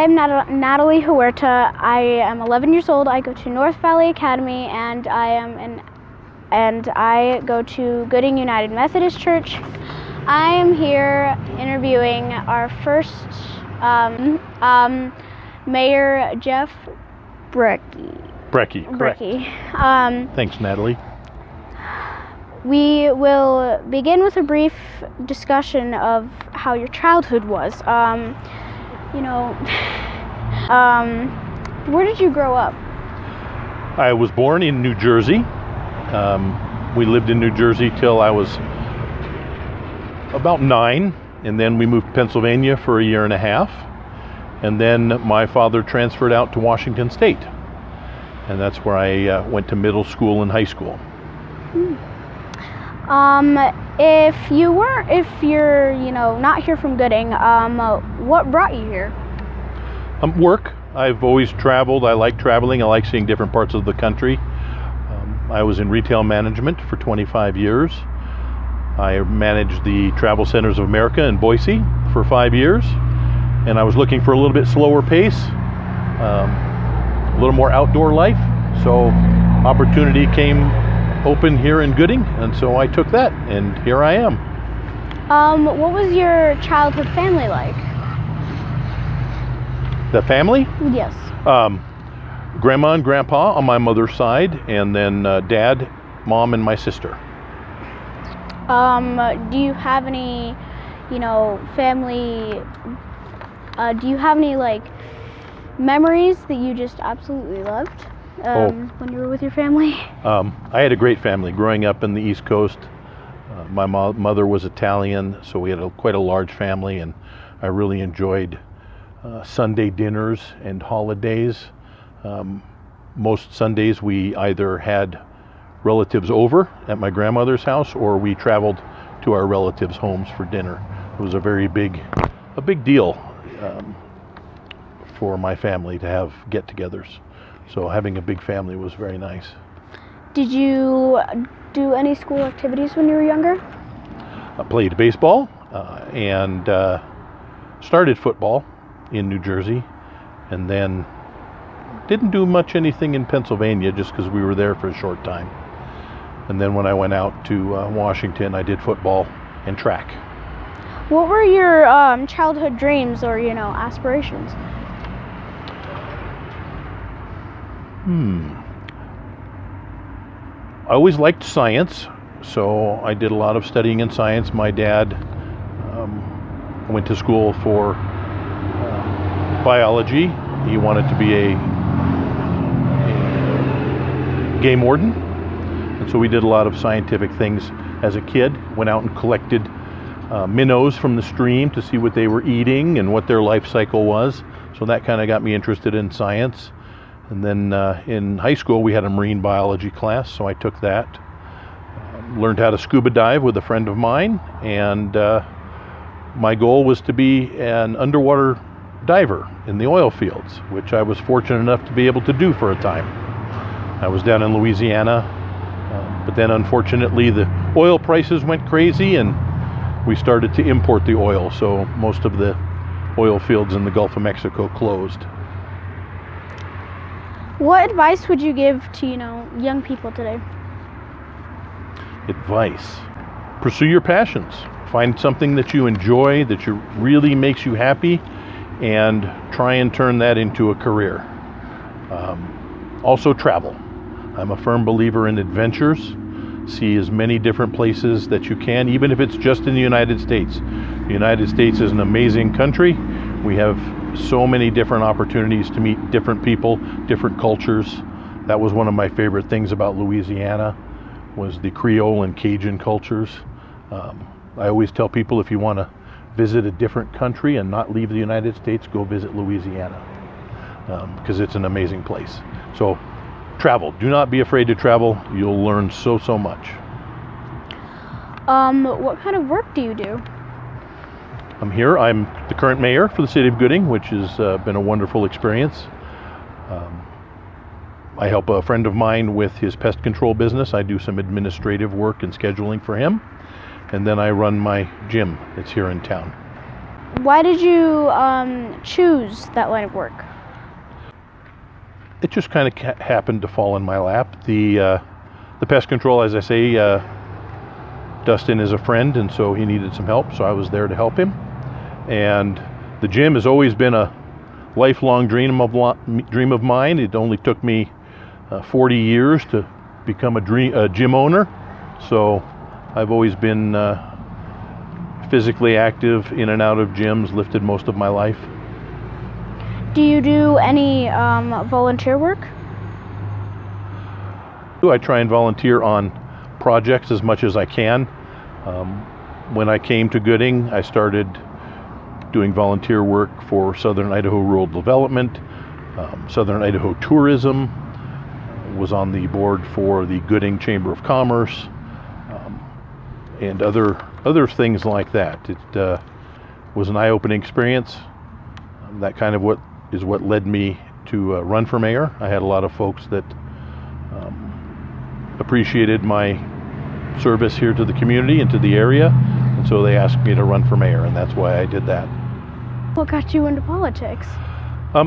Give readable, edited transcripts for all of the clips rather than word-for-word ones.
I'm Natalie Huerta. I am 11 years old. I go to North Valley Academy, and I go to Gooding United Methodist Church. I am here interviewing our first Mayor, Jeff Brekke. Brekke. Thanks, Natalie. We will begin with a brief discussion of how your childhood was. Where did you grow up? I was born in New Jersey. We lived in New Jersey till I was about 9, and then we moved to Pennsylvania for a year and a half. And then my father transferred out to Washington State. And that's where I went to middle school and high school. If you're not here from Gooding, what brought you here? Work. I've always traveled. I like traveling. I like seeing different parts of the country. I was in retail management for 25 years. I managed the Travel Centers of America in Boise for 5 years. And I was looking for a little bit slower pace, a little more outdoor life. So opportunity came open here in Gooding, and so I took that, and here I am. What was your childhood family like? The family? Yes. Grandma and grandpa on my mother's side, and then dad, mom, and my sister. Do you have any, family, do you have any, memories that you just absolutely loved when you were with your family? I had a great family growing up in the East Coast. My mother was Italian, so we had quite a large family, and I really enjoyed Sunday dinners and holidays. Most Sundays we either had relatives over at my grandmother's house, or we traveled to our relatives' homes for dinner. It was a big deal for my family to have get-togethers. So having a big family was very nice. Did you do any school activities when you were younger? I played baseball and started football in New Jersey, and then didn't do much anything in Pennsylvania just because we were there for a short time. And then when I went out to Washington, I did football and track. What were your childhood dreams or, aspirations? I always liked science, so I did a lot of studying in science. My dad went to school for biology. He wanted to be a game warden, and so we did a lot of scientific things as a kid. Went out and collected minnows from the stream to see what they were eating and what their life cycle was. So that kind of got me interested in science. And then in high school we had a marine biology class, so I took that. Learned how to scuba dive with a friend of mine, and my goal was to be an underwater diver in the oil fields, which I was fortunate enough to be able to do for a time. I was down in Louisiana, but then unfortunately the oil prices went crazy and we started to import the oil, so most of the oil fields in the Gulf of Mexico closed. What advice would you give to, young people today? Advice. Pursue your passions. Find something that you enjoy, that really makes you happy, and try and turn that into a career. Also travel. I'm a firm believer in adventures. See as many different places that you can, even if it's just in the United States. The United States is an amazing country. We have so many different opportunities to meet different people, different cultures. That was one of my favorite things about Louisiana, was the Creole and Cajun cultures. I always tell people, if you want to visit a different country and not leave the United States, go visit Louisiana, because it's an amazing place. So travel. Do not be afraid to travel. You'll learn so much. What kind of work do you do? I'm here. I'm the current mayor for the city of Gooding, which has been a wonderful experience. I help a friend of mine with his pest control business. I do some administrative work and scheduling for him. And then I run my gym that's here in town. Why did you choose that line of work? It just kind of happened to fall in my lap. The pest control, as I say, Dustin is a friend, and so he needed some help, so I was there to help him. And the gym has always been a lifelong dream of mine. It only took me 40 years to become a gym owner, so I've always been physically active, in and out of gyms, lifted most of my life. Do you do any volunteer work? I try and volunteer on projects as much as I can. When I came to Gooding, I started doing volunteer work for Southern Idaho Rural Development, Southern Idaho Tourism, was on the board for the Gooding Chamber of Commerce, and other things like that. It was an eye-opening experience. That kind of what led me to run for mayor. I had a lot of folks that appreciated my service here to the community and to the area, and so they asked me to run for mayor, and that's why I did that. What got you into politics?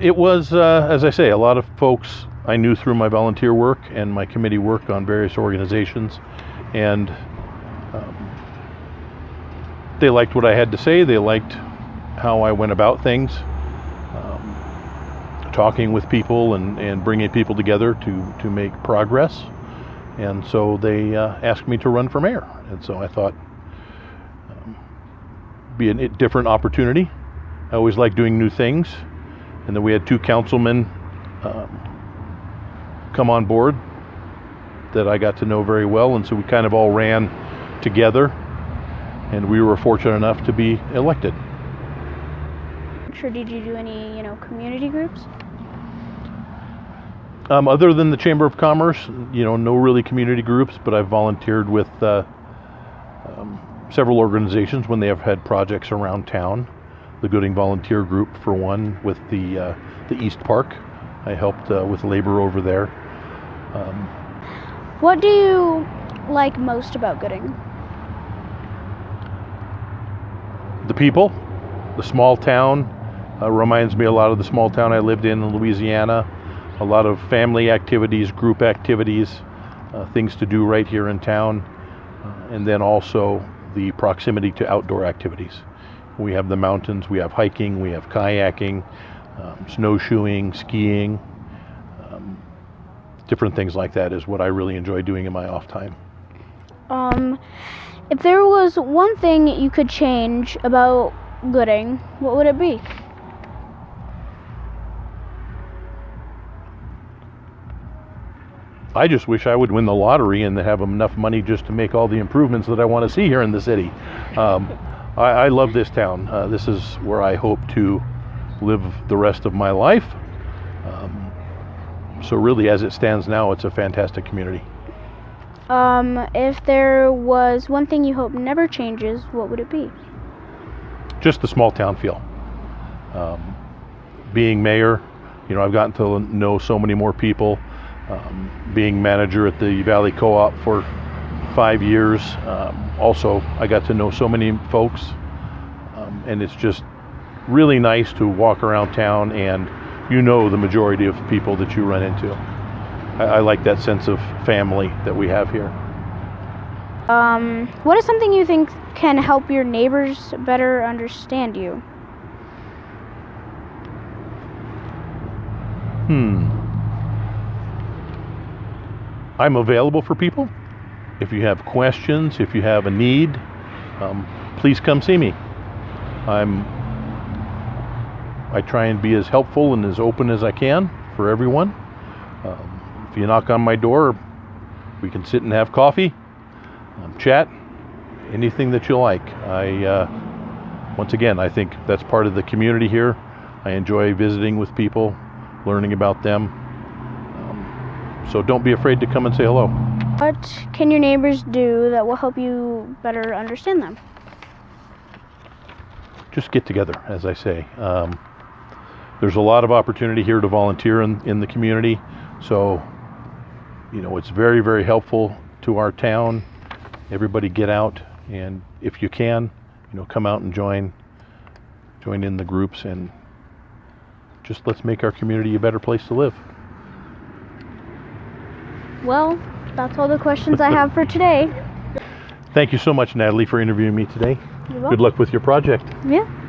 It was, as I say, a lot of folks I knew through my volunteer work and my committee work on various organizations, and they liked what I had to say. They liked how I went about things, talking with people and bringing people together to make progress. And so they asked me to run for mayor. And so I thought, be a different opportunity. I always like doing new things. And then we had two councilmen come on board that I got to know very well. And so we kind of all ran together. And we were fortunate enough to be elected. Sure, did you do any, community groups? Other than the Chamber of Commerce, no really community groups, but I've volunteered with several organizations when they have had projects around town. The Gooding Volunteer Group, for one, with the East Park. I helped with labor over there. What do you like most about Gooding? The people, the small town, reminds me a lot of the small town I lived in Louisiana. A lot of family activities, group activities, things to do right here in town, and then also the proximity to outdoor activities. We have the mountains, we have hiking, we have kayaking, snowshoeing, skiing, different things like that is what I really enjoy doing in my off time. If there was one thing you could change about Gooding, what would it be? I just wish I would win the lottery and have enough money just to make all the improvements that I want to see here in the city. I love this town. This is where I hope to live the rest of my life. So really, as it stands now, it's a fantastic community. If there was one thing you hope never changes, what would it be? Just the small town feel. Being mayor, I've gotten to know so many more people. Being manager at the Valley Co-op for 5 years, also I got to know so many folks, and it's just really nice to walk around town and the majority of people that you run into. I like that sense of family that we have here. What is something you think can help your neighbors better understand you? I'm available for people. If you have questions, if you have a need, please come see me. I try and be as helpful and as open as I can for everyone. If you knock on my door, we can sit and have coffee, chat, anything that you like. Once again, I think that's part of the community here. I enjoy visiting with people, learning about them. So don't be afraid to come and say hello. What can your neighbors do that will help you better understand them? Just get together, as I say. There's a lot of opportunity here to volunteer in the community. So, it's very, very helpful to our town. Everybody get out, and if you can, come out and join. join in the groups, and just let's make our community a better place to live. Well, that's all the questions I have for today. Thank you so much, Natalie, for interviewing me today. You're welcome. Good luck with your project. Yeah.